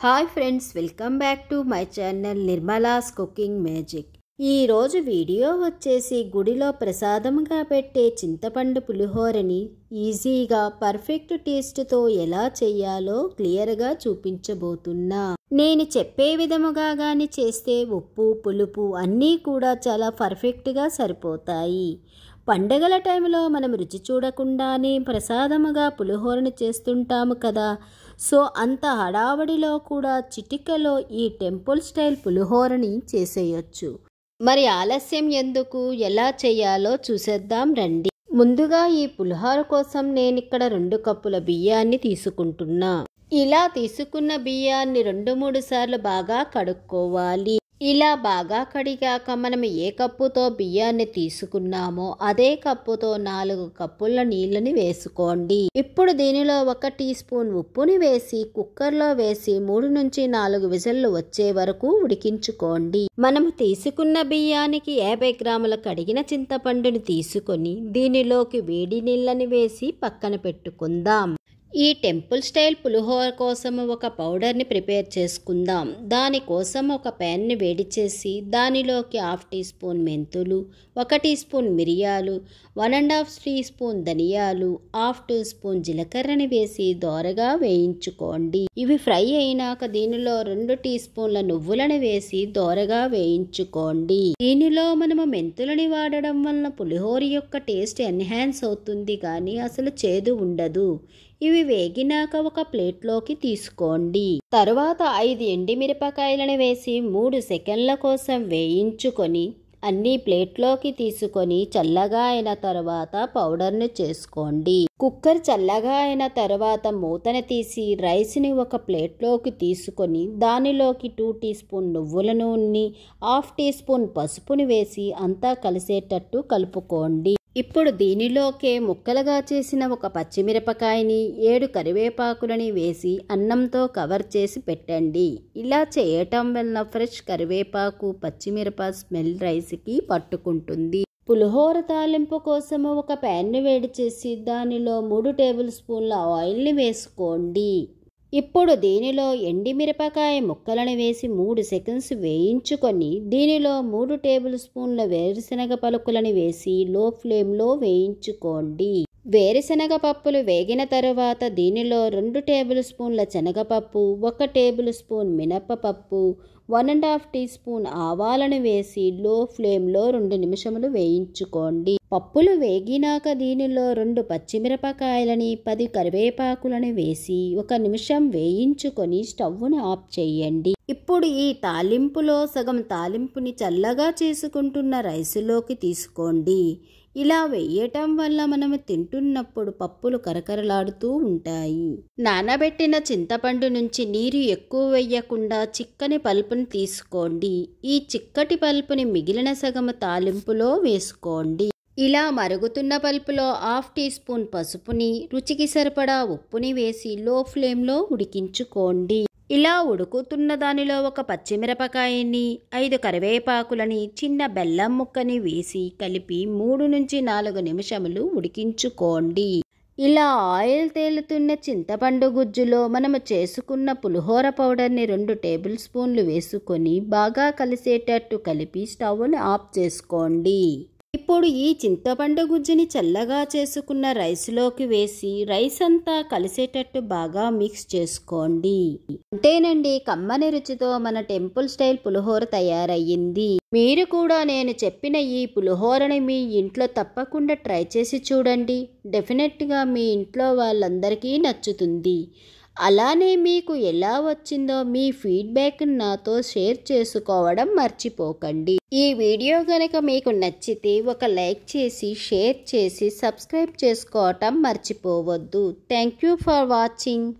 Hi friends, welcome back to my channel Nirmala's cooking magic. ఈరోజు video వచ్చేసి గుడిలో ప్రసాదంగా పెట్టే చింతపండు పులిహోరని ఈజీగా పర్ఫెక్ట్ టేస్ట్తో ఎలా చేయాలో క్లియర్గా చూపించబోతున్నా. నేను చెప్పే విధముగా కానీ చేస్తే ఉప్పు పులుపు అన్నీ కూడా చాలా పర్ఫెక్ట్గా సరిపోతాయి. పండగల టైంలో మనం రుచి చూడకుండానే ప్రసాదముగా పులిహోరని చేస్తుంటాము కదా. సో అంత హడావడిలో కూడా చిటికలో ఈ టెంపుల్ స్టైల్ పులిహోరని చేసేయచ్చు. మరి ఆలస్యం ఎందుకు, ఎలా చేయాలో చూసేద్దాం రండి. ముందుగా ఈ పులిహోర కోసం నేను ఇక్కడ 2 కప్పుల బియ్యాన్ని తీసుకుంటున్నా. ఇలా తీసుకున్న బియ్యాన్ని 2-3 సార్లు బాగా కడుక్కోవాలి. ఇలా బాగా కడిగాక మనం ఏ కప్పుతో బియ్యాన్ని తీసుకున్నామో అదే కప్పుతో 4 కప్పుల నీళ్ళని వేసుకోండి. ఇప్పుడు దీనిలో 1 టీ స్పూన్ ఉప్పుని వేసి కుక్కర్లో వేసి 3 నుంచి 4 విజిల్లు వచ్చే వరకు ఉడికించుకోండి. మనం తీసుకున్న బియ్యానికి 50 గ్రాముల కడిగిన చింతపండుని తీసుకొని దీనిలోకి వేడి నీళ్ళని వేసి పక్కన పెట్టుకుందాం. ఈ టెంపుల్ స్టైల్ పులిహోర కోసం ఒక పౌడర్ని ప్రిపేర్ చేసుకుందాం. దానికోసం ఒక ప్యాన్ని వేడి చేసి దానిలోకి 1/2 టీ స్పూన్ మెంతులు, 1 టీ స్పూన్ మిరియాలు, 1½ టీ స్పూన్ ధనియాలు, 1/2 టీ స్పూన్ జీలకర్రని వేసి దోరగా వేయించుకోండి. ఇవి ఫ్రై అయినాక దీనిలో 2 టీ స్పూన్ల నువ్వులను వేసి దోరగా వేయించుకోండి. దీనిలో మనము మెంతులని వాడడం వలన పులిహోర యొక్క టేస్ట్ ఎన్హాన్స్ అవుతుంది కానీ అసలు చేదు ఉండదు. ఇవి వేగినాక ఒక ప్లేట్లోకి తీసుకోండి. తరువాత 5 ఎండుమిరపకాయలను వేసి 3 సెకండ్ల కోసం వేయించుకొని అన్ని ప్లేట్లోకి తీసుకొని చల్లగా అయిన తర్వాత పౌడర్ని చేసుకోండి. కుక్కర్ చల్లగా అయిన తర్వాత మూతను తీసి రైస్ని ఒక ప్లేట్లోకి తీసుకొని దానిలోకి 2 టీ స్పూన్ నువ్వుల నూనెని, 1/2 టీ స్పూన్ పసుపుని వేసి అంతా కలిసేటట్టు కలుపుకోండి. ఇప్పుడు దీనిలోకే ముక్కలుగా చేసిన 1 పచ్చిమిరపకాయని, 7 కరివేపాకులని వేసి అన్నంతో కవర్ చేసి పెట్టండి. ఇలా చేయటం వలన ఫ్రెష్ కరివేపాకు పచ్చిమిరప స్మెల్ రైస్కి పట్టుకుంటుంది. పులిహోర తాలింపు కోసం ఒక ప్యాన్ని వేడి చేసి దానిలో 3 టేబుల్ స్పూన్ల ఆయిల్ని వేసుకోండి. ఇప్పుడు దీనిలో ఎండుమిరపకాయ ముక్కలను వేసి 3 సెకండ్స్ వేయించుకొని దీనిలో 3 టేబుల్ స్పూన్ల వేరుశనగ పలుకులను వేసి లో ఫ్లేమ్లో వేయించుకోండి. వేరుశనగ పప్పులు వేగిన తరువాత దీనిలో 2 టేబుల్ స్పూన్ల శనగపప్పు, 1 టేబుల్ స్పూన్ మినపపప్పు, 1½ టీ స్పూన్ ఆవాలను వేసి లో ఫ్లేమ్లో 2 నిమిషములు వేయించుకోండి. పప్పులు వేగినాక దీనిలో 2 పచ్చిమిరపకాయలని, 10 కరివేపాకులను వేసి 1 నిమిషం వేయించుకొని స్టవ్ను ఆఫ్ చేయండి. ఇప్పుడు ఈ తాలింపులో సగం తాలింపుని చల్లగా చేసుకుంటున్న రైసులోకి తీసుకోండి. ఇలా వేయటం వల్ల మనము తింటున్నప్పుడు పప్పులు కరకరలాడుతూ ఉంటాయి. నానబెట్టిన చింతపండు నుంచి నీరు ఎక్కువ వేయకుండా చిక్కని పల్పుని తీసుకోండి. ఈ చిక్కటి పల్పుని మిగిలిన సగం తాలింపులో వేసుకోండి. ఇలా మరుగుతున్న పల్పులో 1/2 టీ స్పూన్ పసుపుని, రుచికి సరిపడా ఉప్పుని వేసి లో ఫ్లేమ్లో ఉడికించుకోండి. ఇలా ఉడుకుతున్న దానిలో 1 పచ్చిమిరపకాయని, 5 కరివేపాకులని, చిన్న బెల్లం ముక్కని వేసి కలిపి 3 నుంచి 4 నిమిషములు ఉడికించుకోండి. ఇలా ఆయిల్ తేలుతున్న చింతపండు గుజ్జులో మనము చేసుకున్న పులిహోర పౌడర్ని 2 టేబుల్ స్పూన్లు వేసుకొని బాగా కలిసేటట్టు కలిపి స్టవ్ని ఆఫ్ చేసుకోండి. ఇప్పుడు ఈ చింతపండు గుజ్జుని చల్లగా చేసుకున్న రైస్లోకి వేసి రైస్ అంతా కలిసేటట్టు బాగా మిక్స్ చేసుకోండి. అంతేనండి, కమ్మని రుచితో మన టెంపుల్ స్టైల్ పులిహోర తయారయ్యింది. మీరు కూడా నేను చెప్పిన ఈ పులిహోరని మీ ఇంట్లో తప్పకుండా ట్రై చేసి చూడండి. డెఫినెట్గా మీ ఇంట్లో వాళ్ళందరికీ నచ్చుతుంది. అలానే మీకు ఎలా వచ్చిందో మీ ఫీడ్బ్యాక్ నాతో షేర్ చేసుకోవడం మర్చిపోకండి. ఈ వీడియో కనుక మీకు నచ్చితే ఒక లైక్ చేసి, షేర్ చేసి, సబ్స్క్రైబ్ చేసుకోవటం మర్చిపోవద్దు. Thank you for watching.